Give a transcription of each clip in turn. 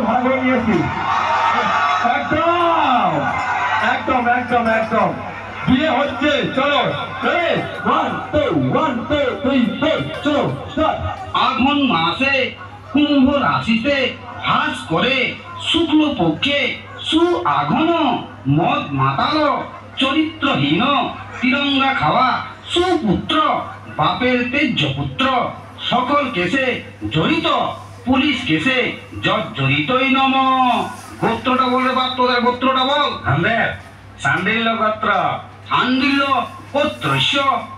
ভাড়া করে নিয়েছি। একদম একদম একদম একদম বিয়ে হচ্ছে। চলো চলো। আঘন মাসে কুম্ভ রাশিতে হাস করে শুক্ল পক্ষে সু আঘন মদ মাতাল চরিত্রহীন তিরঙ্গা খাওয়া সুপুত্র বাপের তেজ্য পুত্র সকল কেসে জড়িত পুলিশ কেসে জর্জরিতই নম। গোত্রটা বলে বাপ, তোদের গোত্রটা বল। আমাদের সান্ডিল্য গোত্র। সান্ডিল্য গোত্রস্য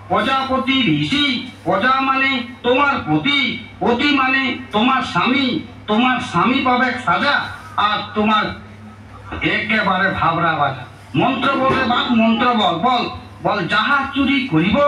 প্রজাপতি ঋষি। প্রজা মানে তোমার পতি, পতি মানে তোমার স্বামী। তোমার স্বামী পাবে সাজা আর তোমার একেবারে ভাবরা বাজা। মন্ত্র বলে বাপ, মন্ত্র বল বল বল। যাহা চুরি করিব,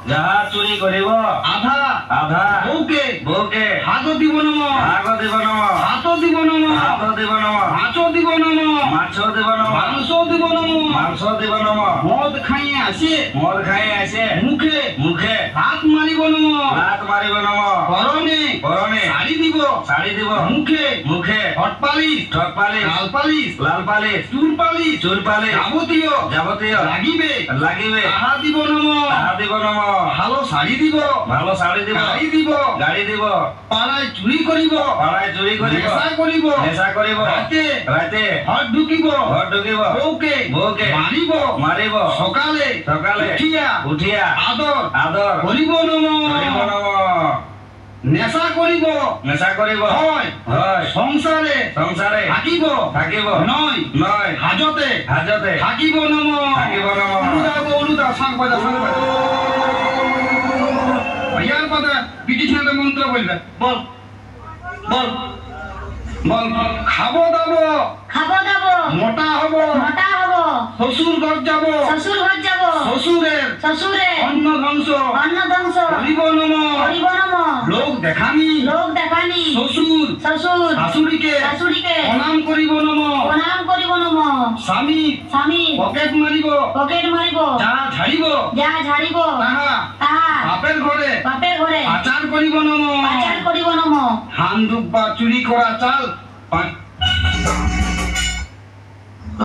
যাহা চুরি করিব আধা আধা বউকে বউকে হাত দিব নম, ভাগ দিব নম, হাত দিব নম, হাত দিব নম, মাছ দিব নম, মাছ দিব নম, মাংস দিব নম। মাংস দিব নম। মদ খাইয়ে আসে মদ খাই আছে মুখে মুখে হাত মারিব নম। লাত মারিব নম। পরনে পরনে শাড়ি দিব, শাড়ি দিব। মুখে মুখে হট পালিশ, ঠক পালিশ, লাল পালিশ, লাল পালিশ, চুল পালিশ, চুল পালিশ, যাবতীয় যাবতীয় লাগিবে লাগিবে তাহা দিব নম। তাহা দিব নম। ভালো শাড়ি দিব, ভালো শাড়ি দিব, গাড়ি দিব, গাড়ি দিব। পাড়ায় চুরি করিব, পাড়ায় চুরি করিব, নেশা করিব, নেশা করিব। রাতে রাতে ঘর ঢুকিব, ঘর ঢুকিব, বউকে বউকে মারিব, মারিব। সকালে সকালে উঠিয়া উঠিয়া আদর আদর করিব নম। করিব নম। নেশা করিব, নেশা করিব, হয় হয় সংসারে সংসারে থাকিব, থাকিব, নয় নয় হাজতে হাজতে থাকিব নম। থাকিব নম। অনুদা সাং বাজা সাং বাজা। ইয়ার কথা পিটি ছেলে মন্ত্র বলবে বল বল বল। খাবো দাবো, খাবো দাবো, মোটা হব, মোটা হবো, শ্বশুর ঘর যাব, শ্বশুর ঘর যাব, শ্বশুরের শ্বশুরে অন্ন ধ্বংস অন্ন ধ্বংস করিব নম। করিব নম। লোক দেখানি লোক দেখানি শ্বশুর শ্বশুর শাশুড়িকে শাশুড়িকে প্রণাম করিব নম। প্রণাম করিব নম। স্বামী স্বামী পকেট মারিব, পকেট মারিব, যা ঝাড়িব যা ঝাড়িব তাহা তাহা বাপের ঘরে বাপের ঘরে আচার করিব নম। পাচার করিব নম। ধান দুব্বা চুরি করা চাল